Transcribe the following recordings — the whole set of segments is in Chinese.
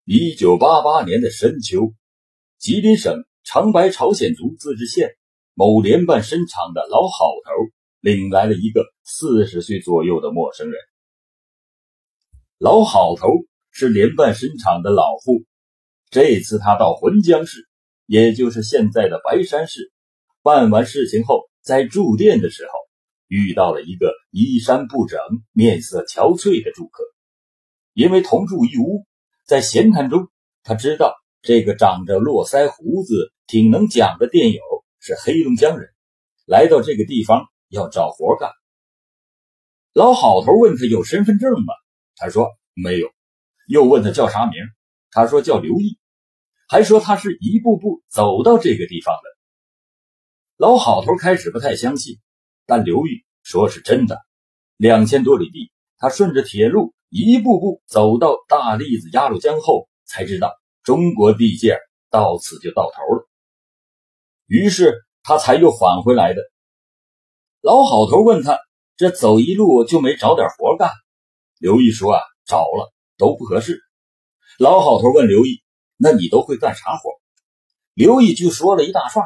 1988年的深秋，吉林省长白朝鲜族自治县某联办参厂的老好头领来了一个40岁左右的陌生人。老好头是联办参厂的老户，这次他到浑江市，也就是现在的白山市，办完事情后，在住店的时候，遇到了一个衣衫不整、面色憔悴的住客。因为同住一屋，在闲谈中，他知道这个长着络腮胡子、挺能讲的店友是黑龙江人，来到这个地方要找活干。老好头问他有身份证吗？他说没有。又问他叫啥名？他说叫刘毅，还说他是一步步走到这个地方的。老好头开始不太相信，但刘毅说是真的。2000多里地，他顺着铁路一步步走到大栗子鸭绿江后，才知道中国地界到此就到头了。于是他才又返回来的。老好头问他，这走一路就没找点活干？刘毅说找了，都不合适。老好头问刘毅，那你都会干啥活？刘毅就说了一大串，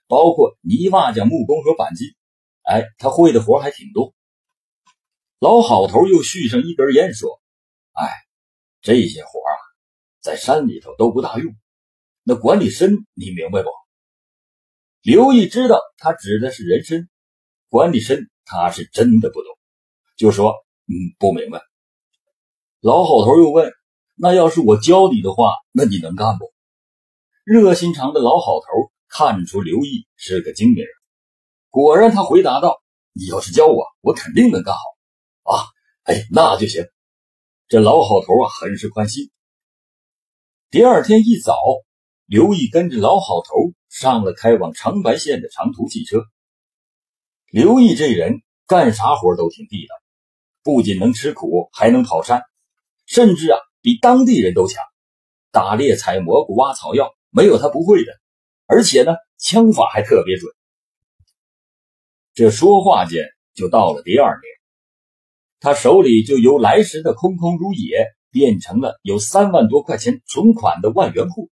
包括泥瓦匠、木工和钣金。他会的活还挺多。老好头又续上一根烟说，这些活在山里头都不大用，那管理参你明白不？刘毅知道他指的是人参，管理参他是真的不懂，就说不明白。老好头又问，那要是我教你的话，那你能干不？热心肠的老好头看出刘毅是个精明人，果然他回答道，你要是教我，我肯定能干好那就行。这老好头很是宽心。第二天一早，刘毅跟着老好头上了开往长白县的长途汽车。刘毅这人干啥活都挺地道，不仅能吃苦，还能跑山，甚至比当地人都强。打猎、采蘑菇、挖草药，没有他不会的。而且呢，枪法还特别准。这说话间就到了第二年，他手里就由来时的空空如也变成了有3万多块钱存款的万元户。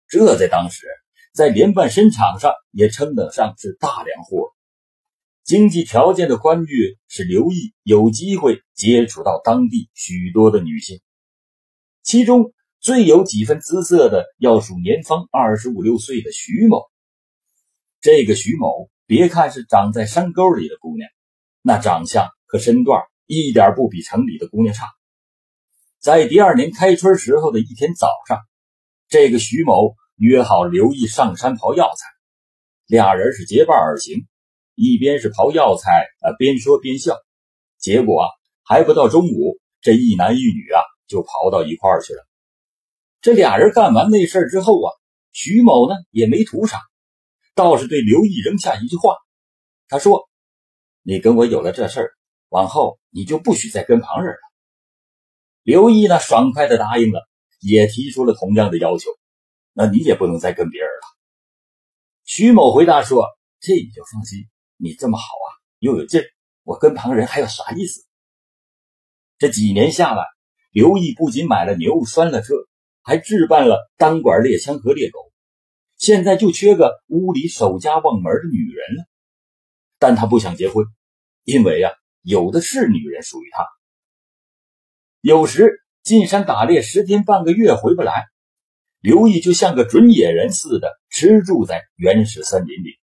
这在当时，在联办参厂上也称得上是大粮户。经济条件的宽裕使刘毅有机会接触到当地许多的女性，其中最有几分姿色的要数年方25、26岁的徐某。这个徐某别看是长在山沟里的姑娘，那长相和身段一点不比城里的姑娘差。在第二年开春时候的一天早上，这个徐某约好刘毅上山刨药材，俩人是结伴而行，一边是刨药材边说边笑。结果还不到中午，这一男一女就刨到一块儿去了。这俩人干完那事之后徐某呢也没图啥，倒是对刘毅扔下一句话。他说，你跟我有了这事儿，往后你就不许再跟旁人了。刘毅呢爽快地答应了，也提出了同样的要求，那你也不能再跟别人了。徐某回答说，这你就放心，你这么好又有劲儿，我跟旁人还有啥意思？这几年下来，刘毅不仅买了牛拴了车，还置办了单管猎枪和猎狗，现在就缺个屋里守家望门的女人了。但他不想结婚，因为有的是女人属于他。有时进山打猎10天半个月回不来，刘毅就像个准野人似的吃住在原始森林里，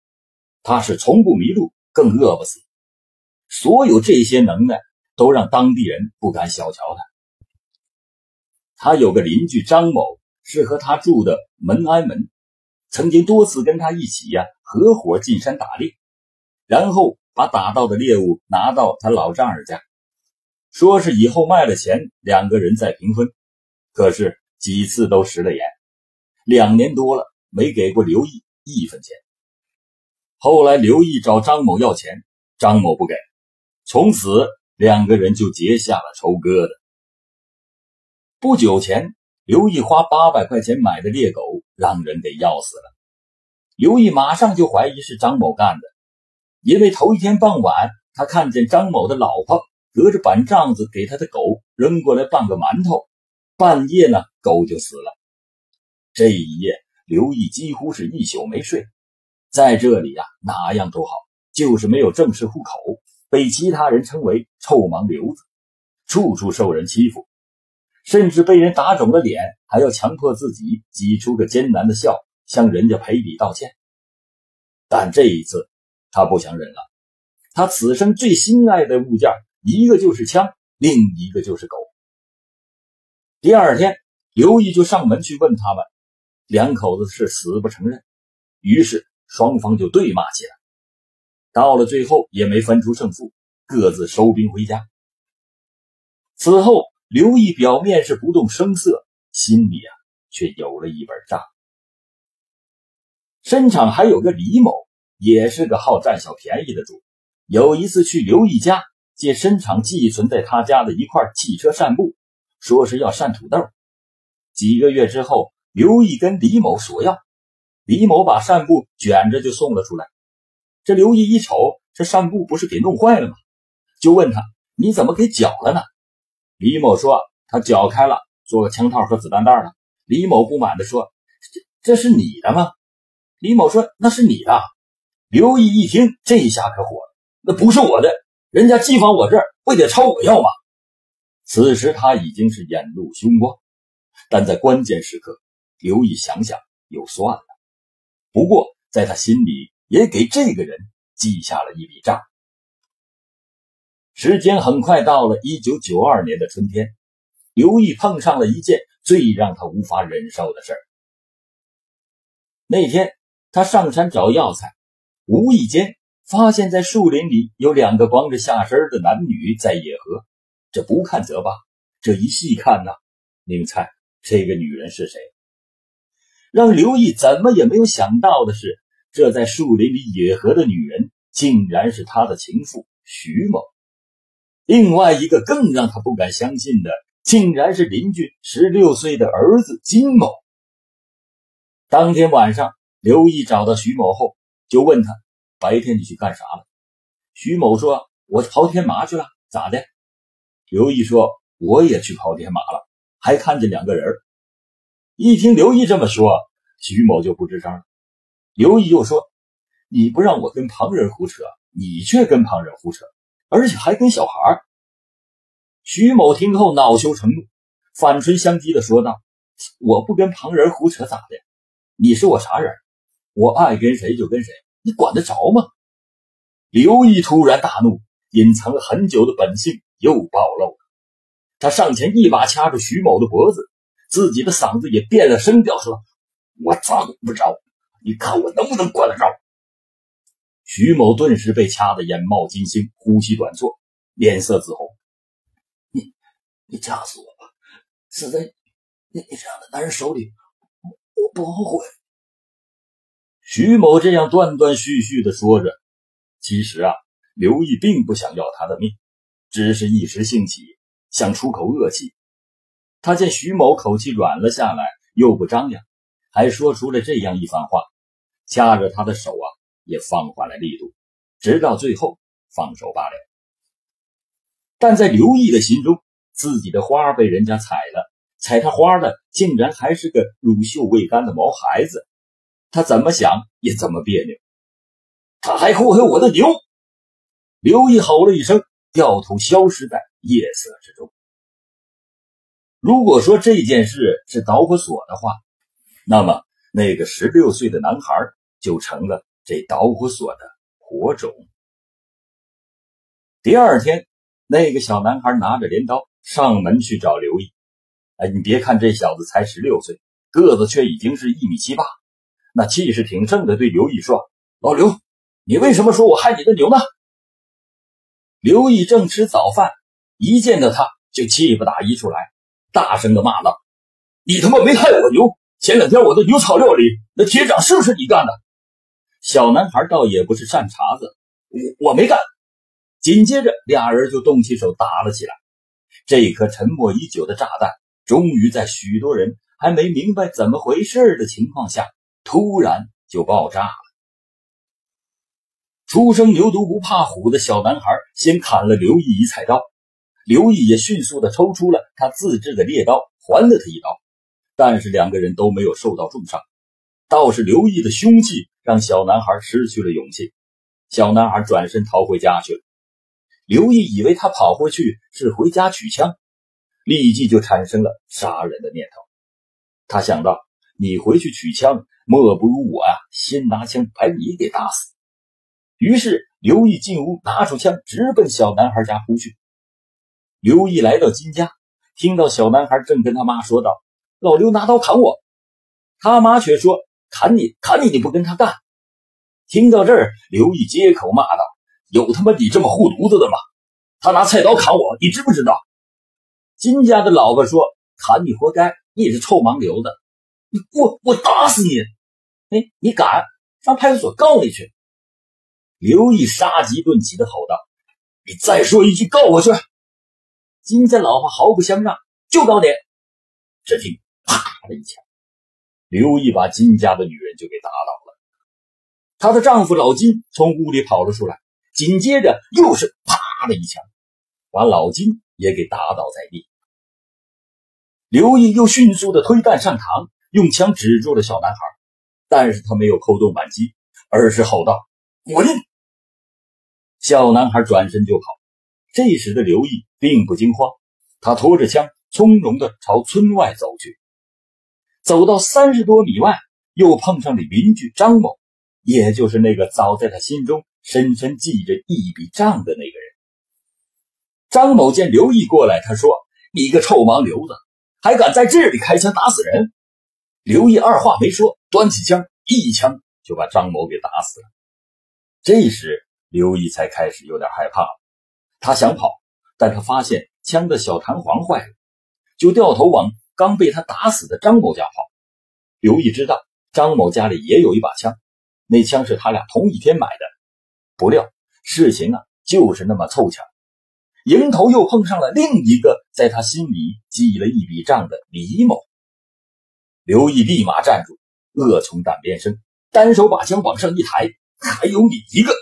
他是从不迷路，更饿不死。所有这些能耐都让当地人不敢小瞧他。他有个邻居张某是和他住的门挨门，曾经多次跟他一起合伙进山打猎，然后把打到的猎物拿到他老丈人家，说是以后卖了钱2个人再平分。可是几次都食了言，2年多了没给过刘毅1分钱。后来刘毅找张某要钱，张某不给，从此2个人就结下了仇疙瘩。不久前，刘毅花800块钱买的猎狗让人给要死了。刘毅马上就怀疑是张某干的，因为头一天傍晚，他看见张某的老婆隔着板帐子给他的狗扔过来半个馒头，半夜呢狗就死了。这一夜，刘毅几乎是一宿没睡。在这里哪样都好，就是没有正式户口，被其他人称为臭盲流子，处处受人欺负，甚至被人打肿了脸，还要强迫自己挤出个艰难的笑，向人家赔礼道歉。但这一次他不想忍了，他此生最心爱的物件，一个就是枪，另一个就是狗。第二天，刘毅就上门去问他们，两口子是死不承认，于是双方就对骂起来。到了最后也没分出胜负，各自收兵回家。此后刘毅表面是不动声色，心里却有了一本账。申场还有个李某，也是个好占小便宜的主。有一次去刘毅家，借申场寄存在他家的一块汽车扇布，说是要扇土豆。几个月之后，刘毅跟李某索要，李某把扇布卷着就送了出来。这刘毅一瞅，这扇布不是给弄坏了吗？就问他，你怎么给绞了呢？李某说他绞开了，做个枪套和子弹袋了。李某不满地说，这是你的吗？李某说，那是你的。刘毅一听，这下可火了，那不是我的，人家寄放我这儿，不得朝我要吗？此时他已经是眼露凶光，但在关键时刻，刘毅想想又算了。不过在他心里也给这个人记下了一笔账。时间很快到了1992年的春天，刘毅碰上了一件最让他无法忍受的事儿。那天他上山找药材，无意间发现在树林里有两个光着下身的男女在野合。这不看则罢，这一细看您猜这个女人是谁？让刘毅怎么也没有想到的是，这在树林里野合的女人竟然是他的情妇徐某。另外一个更让他不敢相信的，竟然是邻居16岁的儿子金某。当天晚上，刘毅找到徐某后，就问他白天你去干啥了？徐某说，我刨天麻去了，咋的？刘毅说，我也去刨天麻了，还看见两个人。一听刘毅这么说，徐某就不吱声了。刘毅又说，你不让我跟旁人胡扯，你却跟旁人胡扯，而且还跟小孩。徐某听后恼羞成怒，反唇相讥地说道，我不跟旁人胡扯咋的？你是我啥人？我爱跟谁就跟谁，你管得着吗？刘毅突然大怒，隐藏了很久的本性又暴露了。他上前一把掐住徐某的脖子，自己的嗓子也变了声调说，我咋管不着，你看我能不能管得着？徐某顿时被掐得眼冒金星，呼吸短促，脸色紫红。你掐死我吧，死在你这样的男人手里，我不后悔。徐某这样断断续续地说着，其实刘毅并不想要他的命，只是一时兴起，想出口恶气。他见徐某口气软了下来，又不张扬，还说出了这样一番话，掐着他的手也放缓了力度，直到最后放手罢了。但在刘毅的心中，自己的花被人家采了，采他花的竟然还是个乳臭未干的毛孩子，他怎么想也怎么别扭。他还祸害我的牛！刘毅吼了一声，掉头消失在夜色之中。如果说这件事是导火索的话，那么那个16岁的男孩就成了这导火索的火种。第二天，那个小男孩拿着镰刀上门去找刘毅。你别看这小子才16岁，个子却已经是1.78米，那气势挺盛的，对刘毅说，老刘，你为什么说我害你的牛呢？刘毅正吃早饭，一见到他就气不打一处来，大声地骂道，你他妈没害我牛，前2天我的牛草料理，那铁掌是不是你干的？小男孩倒也不是善茬子，我没干。紧接着俩人就动起手打了起来。这颗沉默已久的炸弹终于在许多人还没明白怎么回事的情况下，突然就爆炸了。初生牛犊不怕虎的小男孩先砍了刘毅一菜刀，刘毅也迅速地抽出了他自制的猎刀，还了他一刀。但是两个人都没有受到重伤，倒是刘毅的凶器让小男孩失去了勇气。小男孩转身逃回家去了。刘毅以为他跑回去是回家取枪，立即就产生了杀人的念头。他想到，你回去取枪，莫不如我先拿枪把你给打死。于是刘毅进屋拿出枪，直奔小男孩家扑去。刘毅来到金家，听到小男孩正跟他妈说道：“老刘拿刀砍我。”他妈却说：“砍你，你不跟他干。”听到这儿，刘毅接口骂道：“有他妈你这么护犊子的吗？他拿菜刀砍我，你知不知道？”金家的老婆说：“砍你活该，你是臭盲流的，我打死你！你敢上派出所告你去！”刘毅杀机顿起的吼道：“你再说一句，告我去！”金家老婆毫不相让：“就告你！”只听啪的一枪，刘毅把金家的女人就给打倒了。她的丈夫老金从屋里跑了出来，紧接着又是啪的一枪，把老金也给打倒在地。刘毅又迅速的推弹上膛，用枪指住了小男孩，但是他没有扣动扳机，而是吼道：“滚！”小男孩转身就跑。这时的刘毅并不惊慌，他拖着枪从容地朝村外走去。走到30多米外，又碰上了邻居张某，也就是那个早在他心中深深记着一笔账的那个人。张某见刘毅过来，他说：“你个臭盲流子，还敢在这里开枪打死人！”刘毅二话没说，端起枪一枪就把张某给打死了。这时刘毅才开始有点害怕了，他想跑，但他发现枪的小弹簧坏了，就掉头往刚被他打死的张某家跑。刘毅知道张某家里也有一把枪，那枪是他俩同一天买的。不料事情就是那么凑巧，迎头又碰上了另一个在他心里记了一笔账的李某。刘毅立马站住，恶从胆边生，单手把枪往上一抬：“还有你一个！”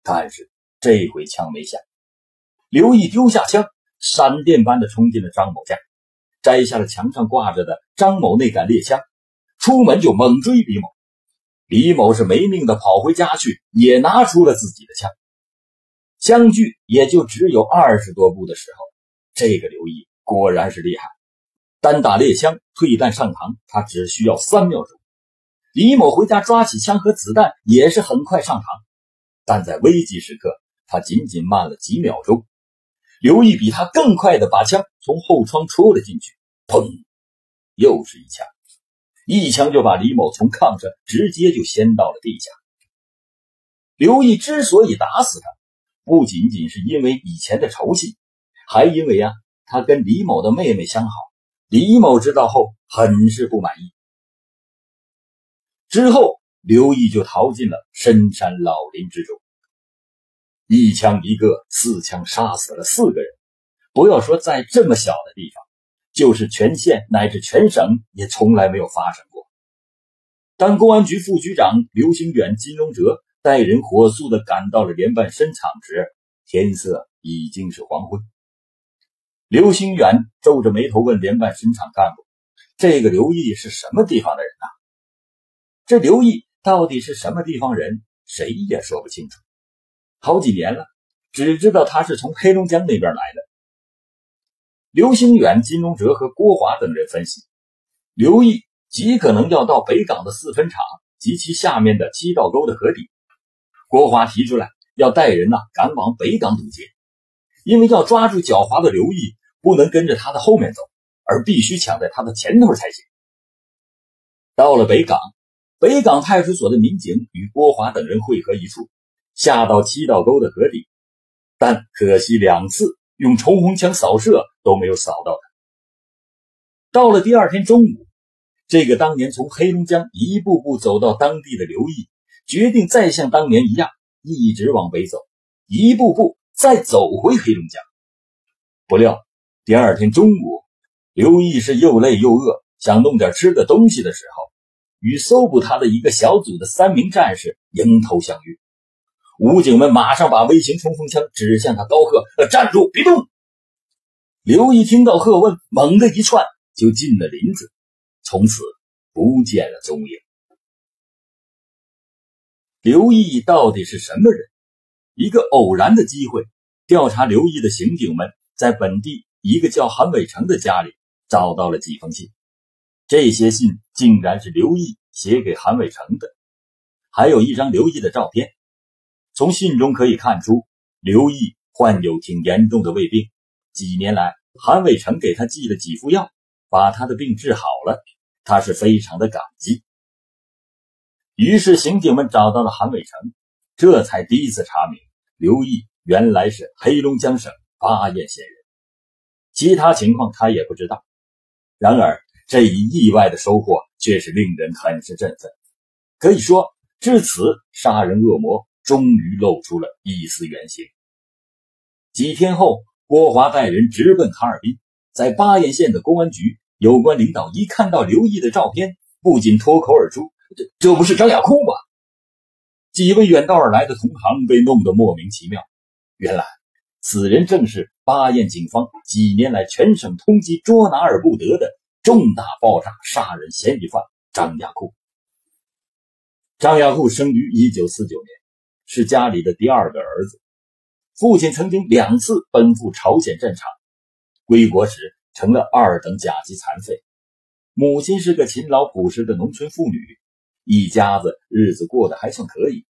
但是这回枪没下。刘毅丢下枪，闪电般的冲进了张某家，摘下了墙上挂着的张某那杆猎枪，出门就猛追李某。李某是没命的跑回家去，也拿出了自己的枪。相距也就只有20多步的时候，这个刘毅果然是厉害，单打猎枪退弹上膛，他只需要3秒钟。李某回家抓起枪和子弹也是很快上膛，但在危急时刻他仅仅慢了几秒钟。刘毅比他更快地把枪从后窗戳了进去，砰，又是一枪，一枪就把李某从炕上直接就掀到了地下。刘毅之所以打死他，不仅仅是因为以前的仇气，还因为他跟李某的妹妹相好，李某知道后很是不满意。之后刘毅就逃进了深山老林之中，一枪一个，4枪杀死了4个人。不要说在这么小的地方，就是全县乃至全省也从来没有发生过。当公安局副局长刘兴远、金荣哲带人火速地赶到了联办申场时，天色已经是黄昏。刘兴远皱着眉头问联办申场干部：“这个刘毅是什么地方的人啊？”这刘毅到底是什么地方人，谁也说不清楚。好几年了，只知道他是从黑龙江那边来的。刘兴远、金荣哲和郭华等人分析，刘毅极可能要到北港的4分场及其下面的七道沟的河底。郭华提出来要带人赶往北港堵截，因为要抓住狡猾的刘毅，不能跟着他的后面走，而必须抢在他的前头才行。到了北港，北港派出所的民警与郭华等人汇合一处，下到七道沟的河底，但可惜2次用冲锋枪扫射都没有扫到他。到了第2天中午，这个当年从黑龙江一步步走到当地的刘毅，决定再像当年一样，一直往北走，一步步再走回黑龙江。不料第2天中午，刘毅是又累又饿，想弄点吃的东西的时候，与搜捕他的一个小组的3名战士迎头相遇。武警们马上把微型冲锋枪指向他，高喝：“站住，别动！”刘毅听到喝问，猛地一窜，就进了林子。从此不见了踪影。刘毅到底是什么人？一个偶然的机会，调查刘毅的刑警们在本地一个叫韩伟成的家里找到了几封信，这些信竟然是刘毅写给韩伟成的，还有一张刘毅的照片。从信中可以看出，刘毅患有挺严重的胃病，几年来韩伟成给他寄了几副药，把他的病治好了，他是非常的感激。于是刑警们找到了韩伟成，这才第一次查明刘毅原来是黑龙江省巴彦县人，其他情况他也不知道。然而这一意外的收获却是令人很是振奋，可以说至此杀人恶魔终于露出了一丝原形。几天后，郭华带人直奔哈尔滨，在巴彦县的公安局有关领导一看到刘毅的照片，不仅脱口而出，这不是张亚库吗？几位远道而来的同行被弄得莫名其妙，原来此人正是巴彦警方几年来全省通缉捉拿而不得的重大爆炸杀人嫌疑犯张亚库。张亚库生于1949年，是家里的第二个儿子。父亲曾经2次奔赴朝鲜战场，归国时成了2等甲级残废。母亲是个勤劳朴实的农村妇女，一家子日子过得还算可以。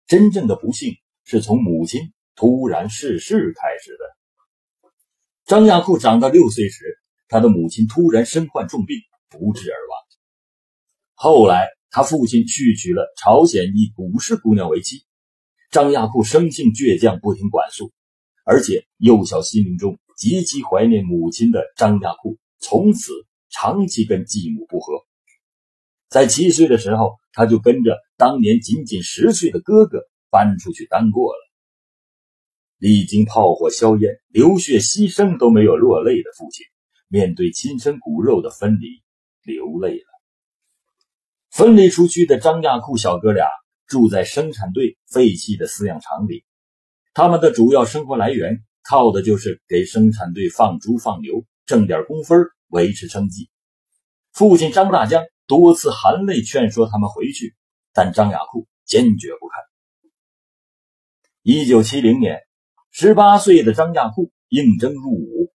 真正的不幸是从母亲突然逝世开始的。张亚库长到6岁时，他的母亲突然身患重病，不治而亡。后来他父亲续娶了朝鲜一古氏姑娘为妻，张亚库生性倔强，不听管束，而且幼小心灵中极其怀念母亲的张亚库从此长期跟继母不和。在7岁的时候，他就跟着当年仅仅10岁的哥哥搬出去单过了。历经炮火硝烟，流血牺牲都没有落泪的父亲，面对亲生骨肉的分离，流泪了。分离出去的张亚库小哥俩住在生产队废弃的饲养场里，他们的主要生活来源靠的就是给生产队放猪放牛，挣点工分维持生计。父亲张大江多次含泪劝说他们回去，但张亚库坚决不看。1970年，18岁的张亚库应征入伍，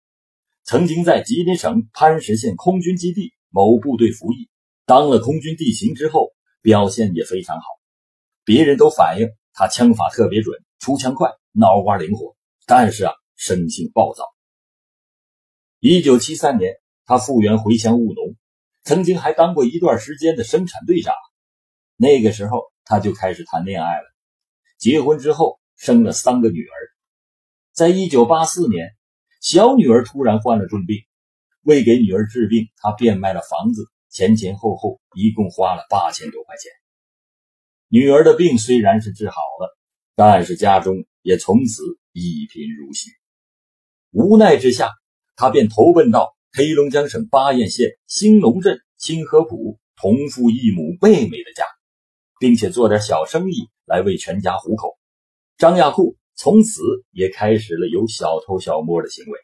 曾经在吉林省磐石县空军基地某部队服役，当了空军地形之后，表现也非常好。别人都反映他枪法特别准，出枪快，脑瓜灵活，但是生性暴躁。1973年，他复员回乡务农，曾经还当过一段时间的生产队长。那个时候他就开始谈恋爱了，结婚之后生了3个女儿。在1984年，小女儿突然患了重病，为给女儿治病，他变卖了房子，前后一共花了8000多块钱。女儿的病虽然是治好了，但是家中也从此一贫如洗。无奈之下，他便投奔到黑龙江省巴彦县兴隆镇清河堡同父异母妹妹的家，并且做点小生意来为全家糊口。张亚库从此也开始了有小偷小摸的行为，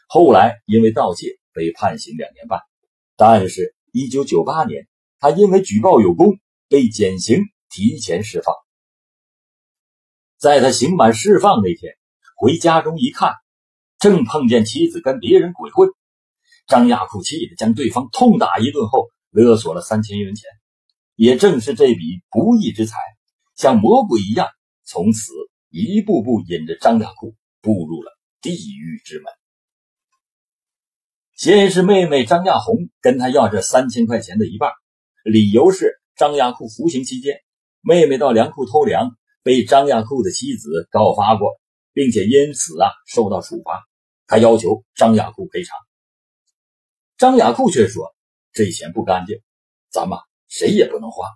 后来因为盗窃被判刑2年半，但是1998年他因为举报有功被减刑提前释放。在他刑满释放那天，回家中一看，正碰见妻子跟别人鬼混。张亚库气得将对方痛打一顿后，勒索了3000元钱。也正是这笔不义之财，像魔鬼一样，从此一步步引着张亚库步入了地狱之门。先是妹妹张亚红跟他要这3000块钱的一半，理由是张亚库服刑期间，妹妹到粮库偷粮，被张亚库的妻子告发过，并且因此受到处罚，他要求张亚库赔偿。张亚库却说这钱不干净，咱们谁也不能花。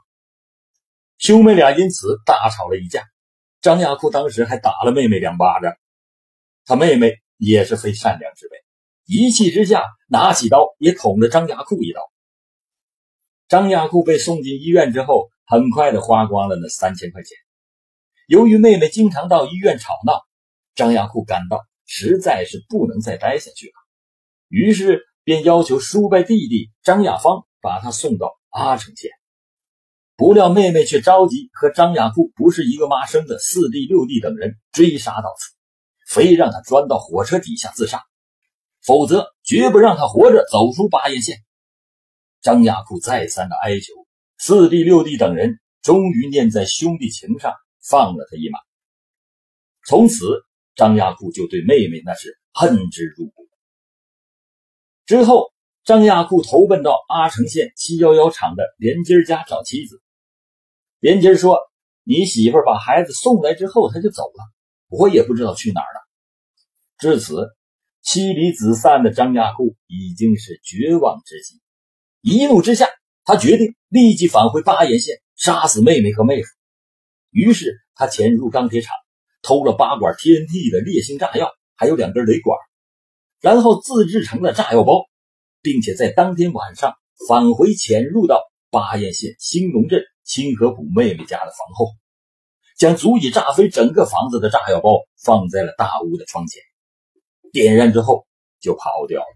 兄妹俩因此大吵了一架，张亚库当时还打了妹妹2巴掌。他妹妹也是非善良之辈，一气之下拿起刀也捅了张亚库一刀。张亚库被送进医院之后，很快的花光了那3000块钱。由于妹妹经常到医院吵闹，张亚库感到实在是不能再待下去了，于是便要求叔伯弟弟张亚芳把他送到阿城县。不料妹妹却着急和张亚库不是一个妈生的四弟六弟等人追杀到此，非让他钻到火车底下自杀，否则绝不让他活着走出巴彦县。张亚库再三的哀求，四弟六弟等人终于念在兄弟情上放了他一马。从此张亚库就对妹妹那是恨之入骨。之后张亚库投奔到阿城县711厂的连金家找妻子。连金说，你媳妇把孩子送来之后他就走了，我也不知道去哪儿了。至此妻离子散的张亚库已经是绝望之极，一怒之下他决定立即返回巴彦县杀死妹妹和妹夫。于是他潜入钢铁厂，偷了8管 TNT 的烈性炸药，还有2根雷管，然后自制成了炸药包，并且在当天晚上返回潜入到巴彦县兴隆镇清河浦妹妹家的房后，将足以炸飞整个房子的炸药包放在了大屋的窗前，点燃之后就跑掉了。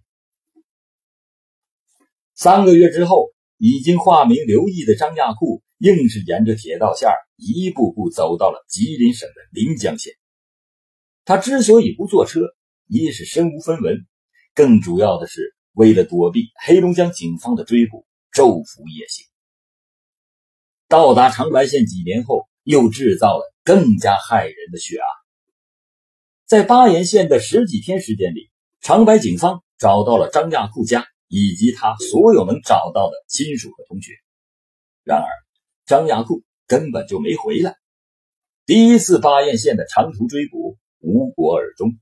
3个月之后，已经化名刘毅的张亚库硬是沿着铁道线一步步走到了吉林省的临江县。他之所以不坐车，一是身无分文，更主要的是为了躲避黑龙江警方的追捕，昼伏夜行。到达长白县几年后，又制造了更加骇人的血案。在巴彦县的10几天时间里，长白警方找到了张亚库家以及他所有能找到的亲属和同学。然而张亚库根本就没回来。第一次巴彦县的长途追捕无果而终。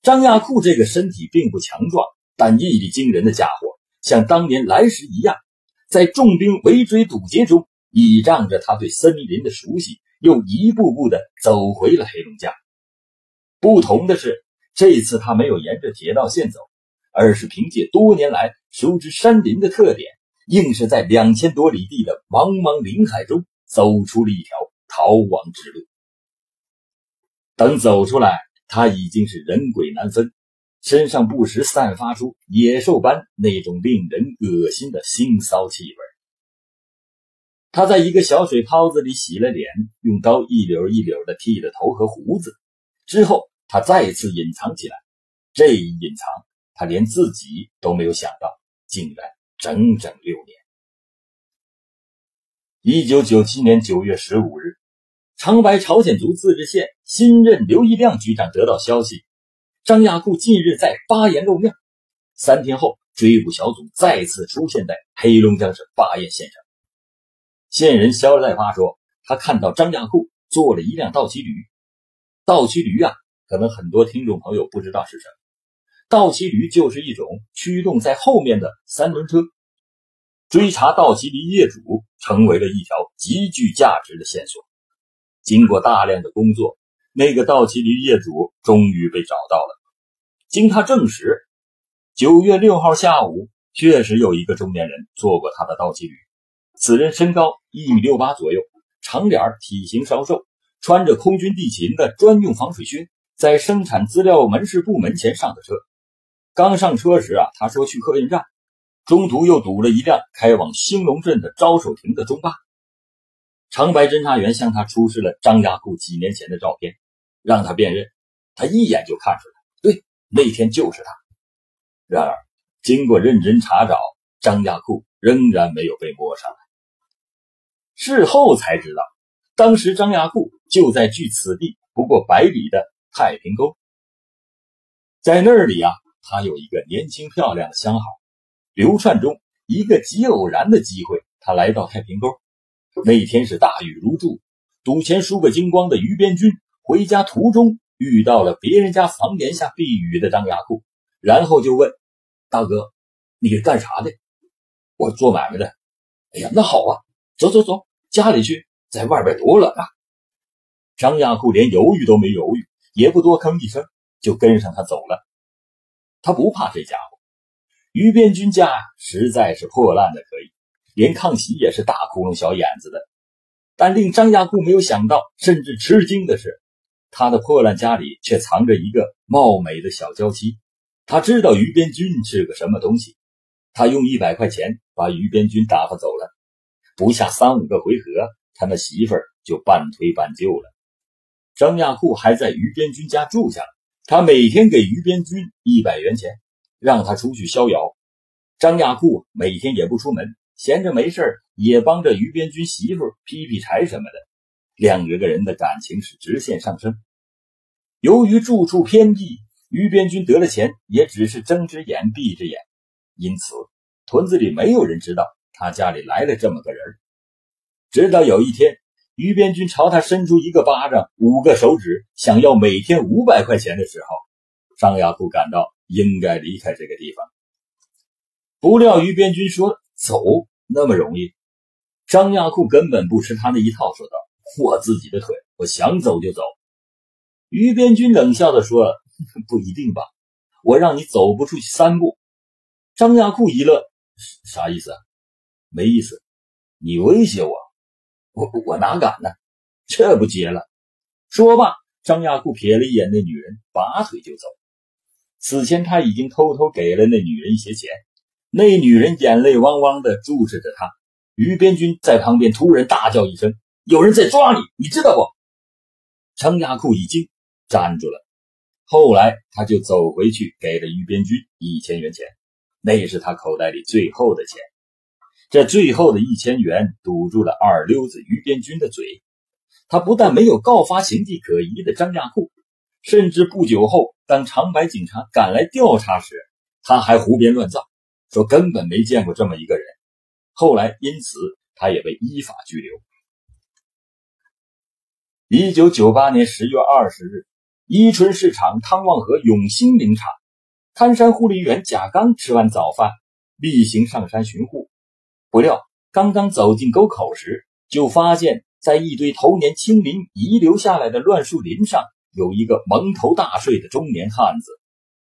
张亚库这个身体并不强壮，但毅力惊人的家伙，像当年来时一样，在重兵围追堵截中，倚仗着他对森林的熟悉，又一步步地走回了黑龙江。不同的是，这次他没有沿着铁道线走，而是凭借多年来熟知山林的特点，硬是在2000多里地的茫茫林海中走出了一条逃亡之路。等走出来，他已经是人鬼难分，身上不时散发出野兽般那种令人恶心的腥骚气味。他在一个小水泡子里洗了脸，用刀一绺一绺地剃了头和胡子，之后他再次隐藏起来。这一隐藏，他连自己都没有想到，竟然整整6年。1997年9月15日，长白朝鲜族自治县新任刘义亮局长得到消息，张亚库近日在巴彦露面。3天后，追捕小组再次出现在黑龙江省巴彦县城。县人肖代发说，他看到张亚库坐了一辆倒骑驴。倒骑驴可能很多听众朋友不知道是什么。倒骑驴就是一种驱动在后面的3轮车。追查倒骑驴业主成为了一条极具价值的线索。经过大量的工作，那个倒骑驴业主终于被找到了。经他证实，9月6号下午确实有一个中年人坐过他的倒骑驴。此人身高1.68米左右，长脸，体型稍瘦，穿着空军地勤的专用防水靴，在生产资料门市部门前上的车。刚上车时他说去客运站，中途又堵了一辆开往兴隆镇的招手亭的中巴。长白侦查员向他出示了张亚库几年前的照片，让他辨认。他一眼就看出来，对，那天就是他。然而经过认真查找，张亚库仍然没有被摸上来。事后才知道，当时张亚库就在距此地不过100里的太平沟。在那里他有一个年轻漂亮的相好。流窜中一个极偶然的机会，他来到太平沟。那天是大雨如注，赌钱输个精光的于边军回家途中遇到了别人家房檐下避雨的张亚库，然后就问：大哥，你干啥的？我做买卖的。哎呀，那好走走走，家里去，在外边多冷啊。张亚库连犹豫都没犹豫，也不多吭一声，就跟上他走了。他不怕这家伙。于边军家实在是破烂的可以，连炕席也是大窟窿小眼子的。但令张亚库没有想到，甚至吃惊的是，他的破烂家里却藏着一个貌美的小娇妻。他知道于边军是个什么东西，他用100块钱把于边军打发走了，不下3、5个回合，他那媳妇儿就半推半就了。张亚库还在于边军家住下了，他每天给于边军100元钱，让他出去逍遥。张亚库每天也不出门，闲着没事也帮着于边军媳妇劈劈柴什么的，两个人的感情是直线上升。由于住处偏僻，于边军得了钱也只是睁只眼闭只眼，因此屯子里没有人知道他家里来了这么个人。直到有一天，于边军朝他伸出1个巴掌5个手指，想要每天500块钱的时候，张亚库感到应该离开这个地方。不料于边军说走那么容易，张亚库根本不吃他那一套，说道：我自己的腿，我想走就走。于边军冷笑地说：不一定吧，我让你走不出去3步。张亚库一乐：啥意思啊？没意思，你威胁我，我哪敢呢？这不结了。说罢，张亚库瞥了一眼那女人，拔腿就走。此前他已经偷偷给了那女人一些钱，那女人眼泪汪汪地注视着他。于边军在旁边突然大叫一声：有人在抓你，你知道不？张亚库一惊，站住了。后来他就走回去给了于边军1000元钱，那是他口袋里最后的钱。这最后的1000元堵住了二溜子于边军的嘴，他不但没有告发形迹可疑的张亚库，甚至不久后当长白警察赶来调查时，他还胡编乱造，说根本没见过这么一个人。后来因此他也被依法拘留。1998年10月20日，伊春市场汤旺河永兴林场，滩山护林员贾刚吃完早饭，例行上山巡护。不料刚刚走进沟口时，就发现在一堆头年清林遗留下来的乱树林上，有一个蒙头大睡的中年汉子。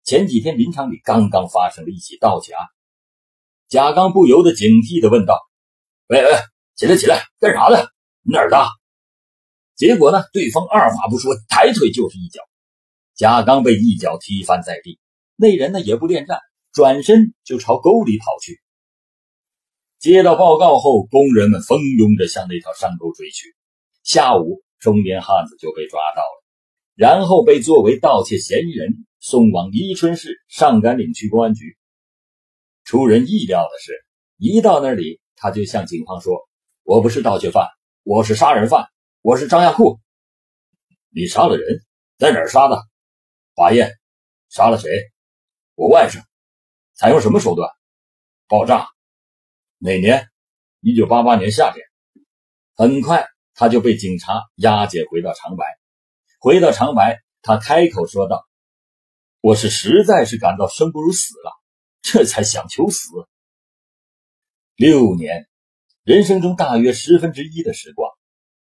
前几天林场里刚刚发生了一起盗窃案。贾刚不由得警惕地问道：喂，起来起来，干啥的？你哪儿的？结果呢，对方二话不说，抬腿就是一脚。贾刚被一脚踢翻在地，那人呢也不恋战，转身就朝沟里跑去。接到报告后，工人们蜂拥着向那条山沟追去。下午，中年汉子就被抓到了，然后被作为盗窃嫌疑人送往伊春市上甘岭区公安局。出人意料的是，一到那里，他就向警方说：我不是盗窃犯，我是杀人犯，我是张亚库。你杀了人？在哪儿杀的？法验。杀了谁？我外甥。采用什么手段？爆炸。哪年？1988年夏天。很快他就被警察押解回到长白。回到长白，他开口说道：我是实在是感到生不如死了，这才想求死。6年，人生中大约1/10的时光，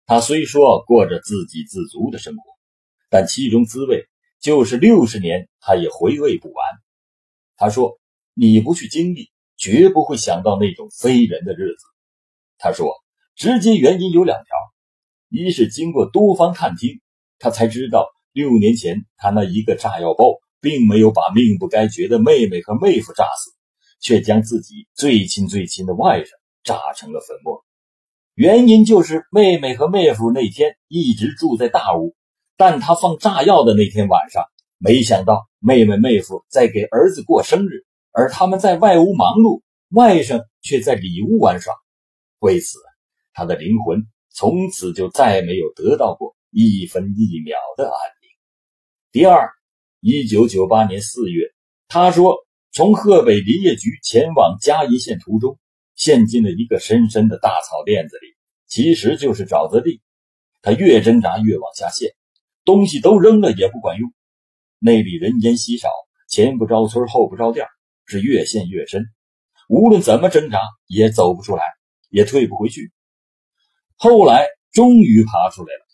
他虽说过着自给自足的生活，但其中滋味就是60年他也回味不完。他说：你不去经历，绝不会想到那种非人的日子。他说直接原因有2条，一是经过多方探听，他才知道6年前他那一个炸药包并没有把命不该绝的妹妹和妹夫炸死，却将自己最亲的外甥炸成了粉末。原因就是妹妹和妹夫那天一直住在大屋，但他放炸药的那天晚上，没想到妹妹妹夫在给儿子过生日，而他们在外屋忙碌，外甥却在里屋玩耍。为此，他的灵魂从此就再没有得到过1分1秒的安宁。第二，1998年4月，他说从河北林业局前往嘉义县途中，陷进了一个深深的大草甸子里，其实就是沼泽地。他越挣扎越往下陷，东西都扔了也不管用。那里人烟稀少，前不着村后不着店，是越陷越深，无论怎么挣扎也走不出来，也退不回去。后来终于爬出来了。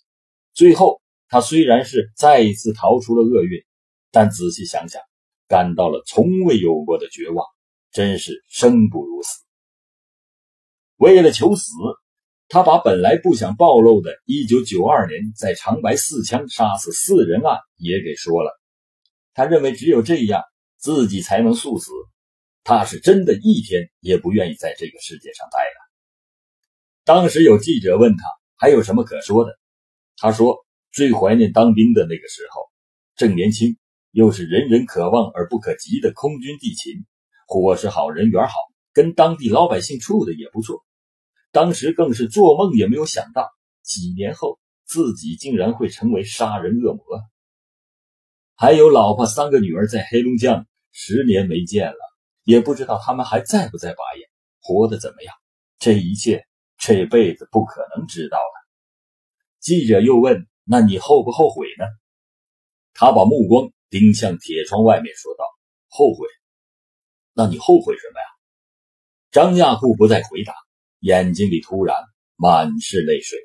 最后他虽然是再一次逃出了厄运，但仔细想想，感到了从未有过的绝望，真是生不如死。为了求死，他把本来不想暴露的1992年在长白4枪杀死4人案也给说了。他认为只有这样自己才能速死。他是真的一天也不愿意在这个世界上待了。当时有记者问他还有什么可说的，他说最怀念当兵的那个时候，正年轻，又是人人可望而不可及的空军地勤，伙食好，人缘好，跟当地老百姓处的也不错。当时更是做梦也没有想到，几年后自己竟然会成为杀人恶魔。还有老婆3个女儿在黑龙江10年没见了，也不知道他们还在不在把眼，活得怎么样，这一切这辈子不可能知道了。记者又问，那你后不后悔呢？他把目光盯向铁窗外面说道，后悔？那你后悔什么呀？张亚库不再回答，眼睛里突然满是泪水。